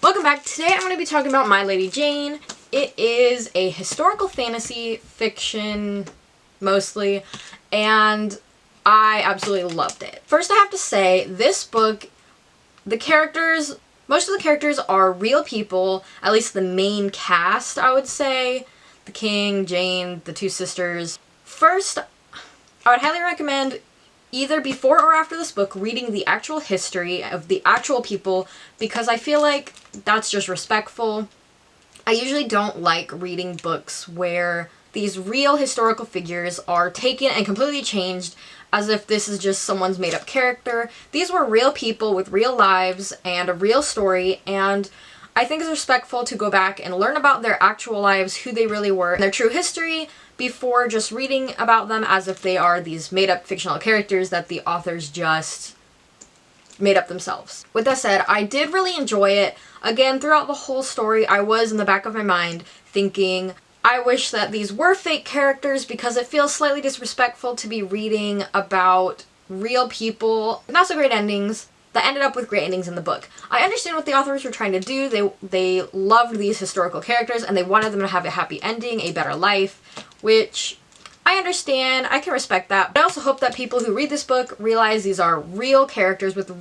Welcome back. Today I'm going to be talking about My Lady Jane. It is a historical fantasy fiction, mostly, and I absolutely loved it. First I have to say, this book, most of the characters are real people, at least the main cast, I would say. The king, Jane, the two sisters. First, I would highly recommend either before or after this book reading the actual history of the actual people, because I feel like that's just respectful. I usually don't like reading books where these real historical figures are taken and completely changed as if this is just someone's made up character. These were real people with real lives and a real story, and I think it's respectful to go back and learn about their actual lives, who they really were, and their true history, before just reading about them as if they are these made-up fictional characters that the authors just made up themselves. With that said, I did really enjoy it. Again, throughout the whole story, I was in the back of my mind thinking, I wish that these were fake characters because it feels slightly disrespectful to be reading about real people. Not so great endings that ended up with great endings in the book. I understand what the authors were trying to do. They loved these historical characters and they wanted them to have a happy ending, a better life, which I understand. I can respect that. But I also hope that people who read this book realize these are real characters with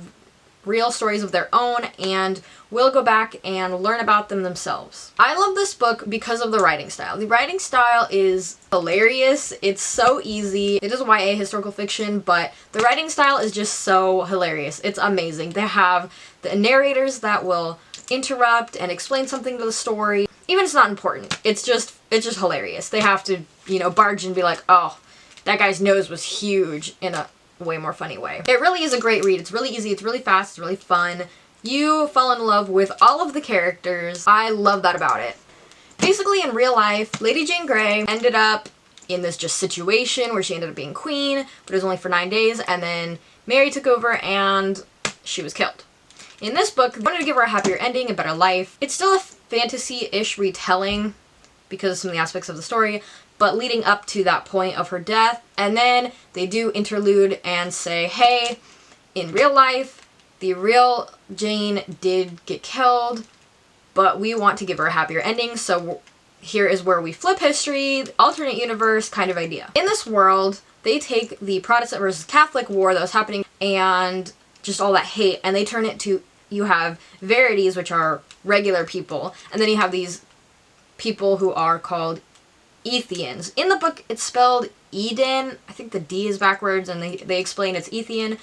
real stories of their own and will go back and learn about them themselves. I love this book because of the writing style. The writing style is hilarious. It's so easy. It is YA historical fiction, but the writing style is just so hilarious. It's amazing. They have the narrators that will interrupt and explain something to the story. Even if it's not important. It's just hilarious. They have to, barge in and be like, oh, that guy's nose was huge, in a way more funny way. It really is a great read. It's really easy, it's really fast, it's really fun. You fall in love with all of the characters. I love that about it. Basically, in real life, Lady Jane Grey ended up in this just situation where she ended up being queen, but it was only for 9 days, and then Mary took over and she was killed. In this book, they wanted to give her a happier ending, a better life. It's still a fantasy-ish retelling because of some of the aspects of the story, but leading up to that point of her death. And then they do interlude and say, hey, in real life, the real Jane did get killed, but we want to give her a happier ending, so here is where we flip history, alternate universe kind of idea. In this world, they take the Protestant versus Catholic war that was happening and just all that hate, and they turn it to, you have Verities, which are regular people, and then you have these people who are called Ethians. In the book, it's spelled Eden. I think the D is backwards, and they explain it's Ethian,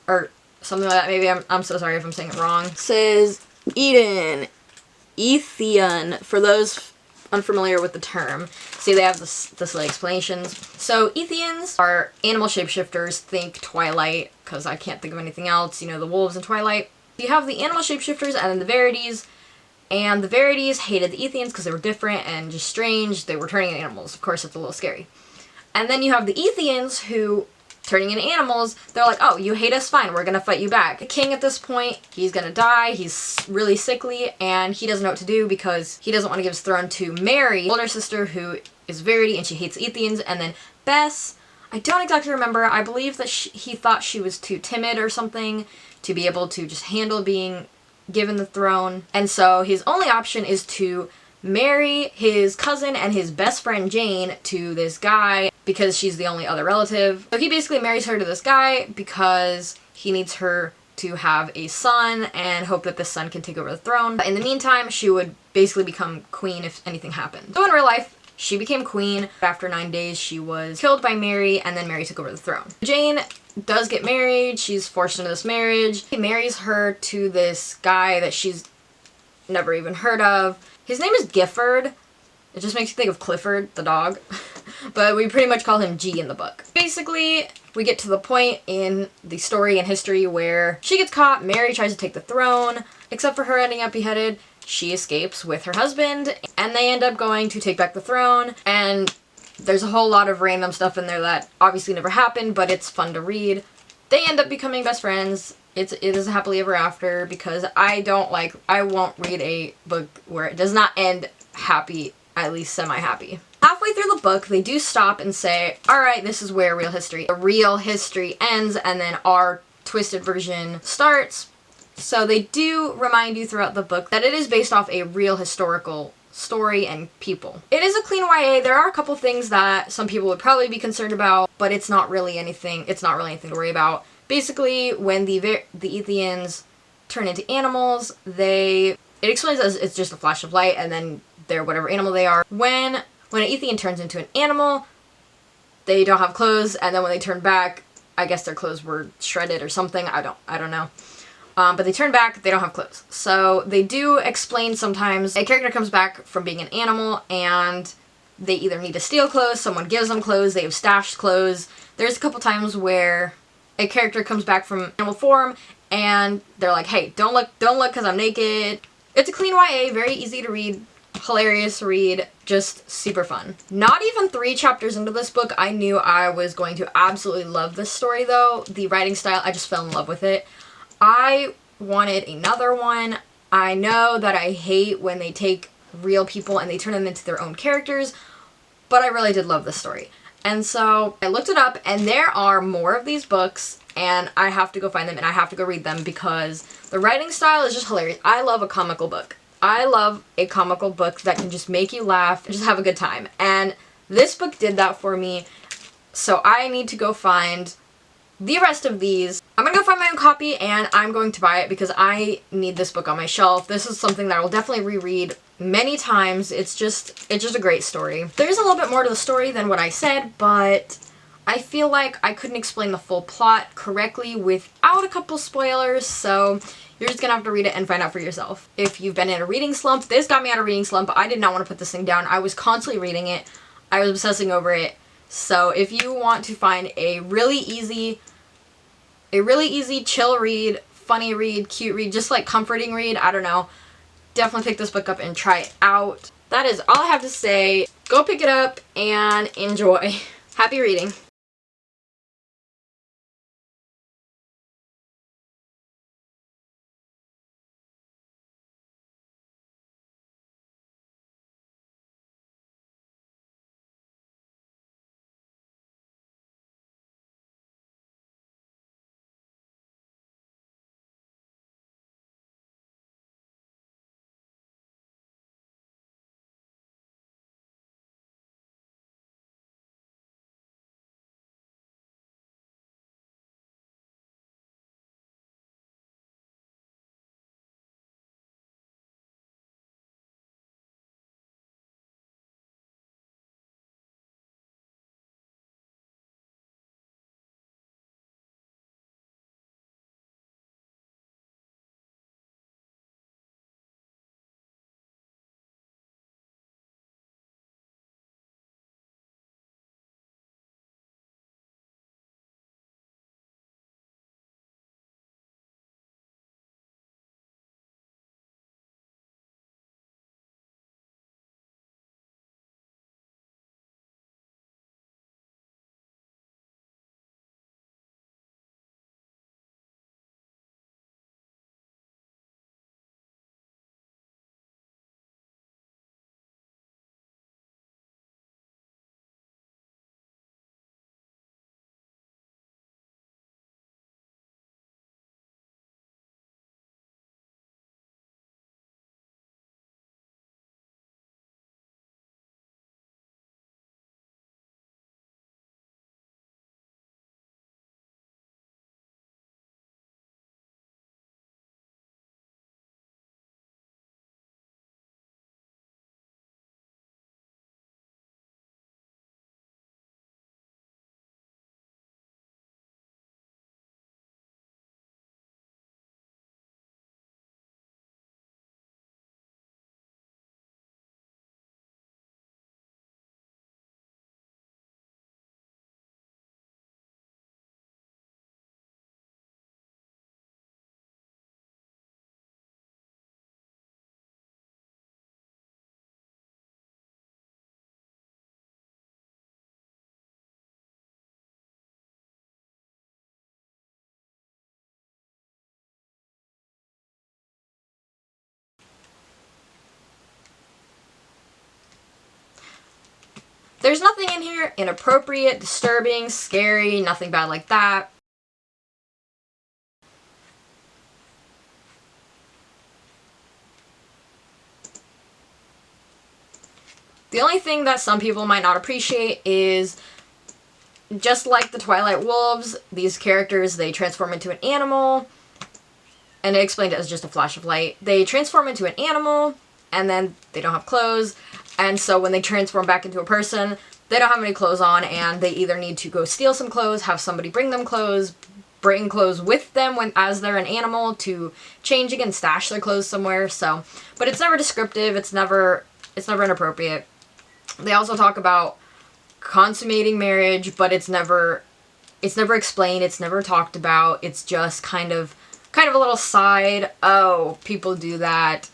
or something like that. Maybe I'm so sorry if I'm saying it wrong. It says Eden, Ethian, for those unfamiliar with the term. See, they have this like explanations. So Ethians are animal shapeshifters. Think Twilight, because I can't think of anything else. The wolves in Twilight. You have the animal shapeshifters and then the Verities. And the Verities hated the Ethians because they were different and just strange. They were turning into animals. Of course, it's a little scary. And then you have the Ethians who, turning into animals, they're like, oh, you hate us? Fine, we're going to fight you back. The king at this point, he's going to die. He's really sickly, and he doesn't know what to do because he doesn't want to give his throne to Mary, older sister, who is Verity, and she hates Ethians. And then Bess, I don't exactly remember. I believe that he thought she was too timid or something to be able to just handle being given the throne, and so his only option is to marry his cousin and his best friend Jane to this guy because she's the only other relative. So he basically marries her to this guy because he needs her to have a son and hope that this son can take over the throne. But in the meantime, she would basically become queen if anything happened. So in real life, she became queen. After 9 days, she was killed by Mary, and then Mary took over the throne. Jane does get married. She's forced into this marriage. He marries her to this guy that she's never even heard of. His name is Gifford. It just makes you think of Clifford, the dog. But we pretty much call him G in the book. Basically, we get to the point in the story and history where she gets caught, Mary tries to take the throne, except for her ending up beheaded. She escapes with her husband, and they end up going to take back the throne, and there's a whole lot of random stuff in there that obviously never happened, but it's fun to read. They end up becoming best friends. It is a happily ever after, because I won't read a book where it does not end happy, at least semi-happy. Halfway through the book, they do stop and say, alright, this is where the real history ends, and then our twisted version starts. So they do remind you throughout the book that it is based off a real historical story and people. It is a clean YA. There are a couple things that some people would probably be concerned about, but it's not really anything to worry about. Basically, when the Ethians turn into animals, it explains as it's just a flash of light and then they're whatever animal they are. When an Ethian turns into an animal, they don't have clothes, and then when they turn back, I guess their clothes were shredded or something. I don't know. But they turn back, they don't have clothes. So they do explain sometimes a character comes back from being an animal and they either need to steal clothes, someone gives them clothes, they have stashed clothes. There's a couple times where a character comes back from animal form and they're like, hey, don't look because I'm naked. It's a clean YA, very easy to read, hilarious read, just super fun. Not even 3 chapters into this book, I knew I was going to absolutely love this story though. The writing style, I just fell in love with it. I wanted another one. I know that I hate when they take real people and they turn them into their own characters, but I really did love this story. And so I looked it up and there are more of these books and I have to go find them and I have to go read them because the writing style is just hilarious. I love a comical book. I love a comical book that can just make you laugh and just have a good time. And this book did that for me. So I need to go find the rest of these. I'm gonna go find my own copy and I'm going to buy it because I need this book on my shelf. This is something that I will definitely reread many times. It's just a great story. There's a little bit more to the story than what I said, but I feel like I couldn't explain the full plot correctly without a couple spoilers, so you're just gonna have to read it and find out for yourself. If you've been in a reading slump, this got me out of reading slump. I did not want to put this thing down. I was constantly reading it. I was obsessing over it. So if you want to find a really easy chill read, funny read, cute read, just like comforting read, I don't know, definitely pick this book up and try it out. That is all I have to say. Go pick it up and enjoy. Happy reading. There's nothing in here inappropriate, disturbing, scary, nothing bad like that. The only thing that some people might not appreciate is, just like the Twilight Wolves, these characters, they transform into an animal, and they explained it as just a flash of light. They transform into an animal, and then they don't have clothes, and so when they transform back into a person, they don't have any clothes on, and they either need to go steal some clothes, have somebody bring them clothes, bring clothes with them as they're an animal to change again, stash their clothes somewhere. So, but it's never descriptive. It's never inappropriate. They also talk about consummating marriage, but it's never explained. It's never talked about. It's just kind of a little side. Oh, people do that.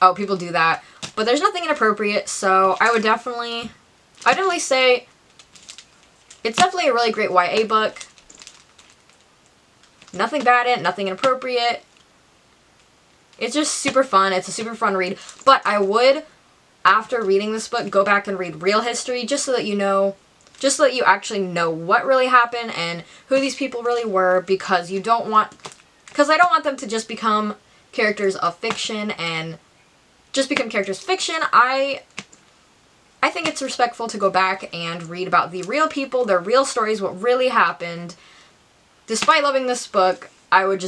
Oh, people do that. But there's nothing inappropriate. So I would definitely say it's definitely a really great YA book. Nothing bad in it, nothing inappropriate. It's just super fun. It's a super fun read. But I would, after reading this book, go back and read real history just so that you actually know what really happened and who these people really were, because I don't want them to just become characters of fiction and just become characters of fiction. I think it's respectful to go back and read about the real people, their real stories, what really happened. Despite loving this book, I would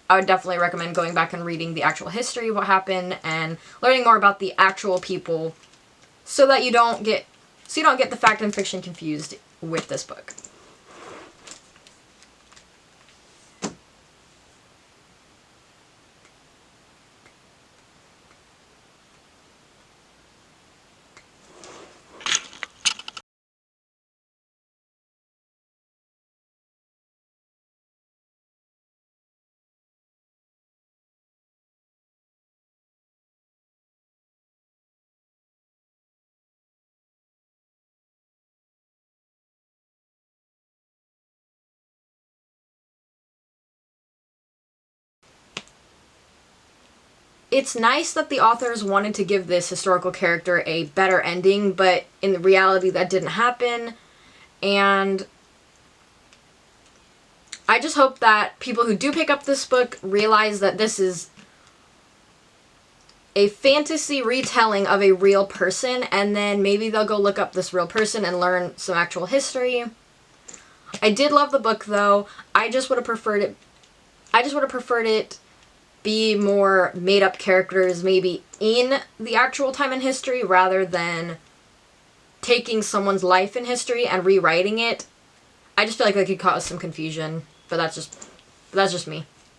definitely recommend going back and reading the actual history of what happened and learning more about the actual people, so that you don't get the fact and fiction confused with this book. It's nice that the authors wanted to give this historical character a better ending, but in reality that didn't happen. And I just hope that people who do pick up this book realize that this is a fantasy retelling of a real person, and then maybe they'll go look up this real person and learn some actual history. I did love the book, though. I just would have preferred it be more made-up characters, maybe in the actual time in history, rather than taking someone's life in history and rewriting it. I just feel like that could cause some confusion, but that's just me.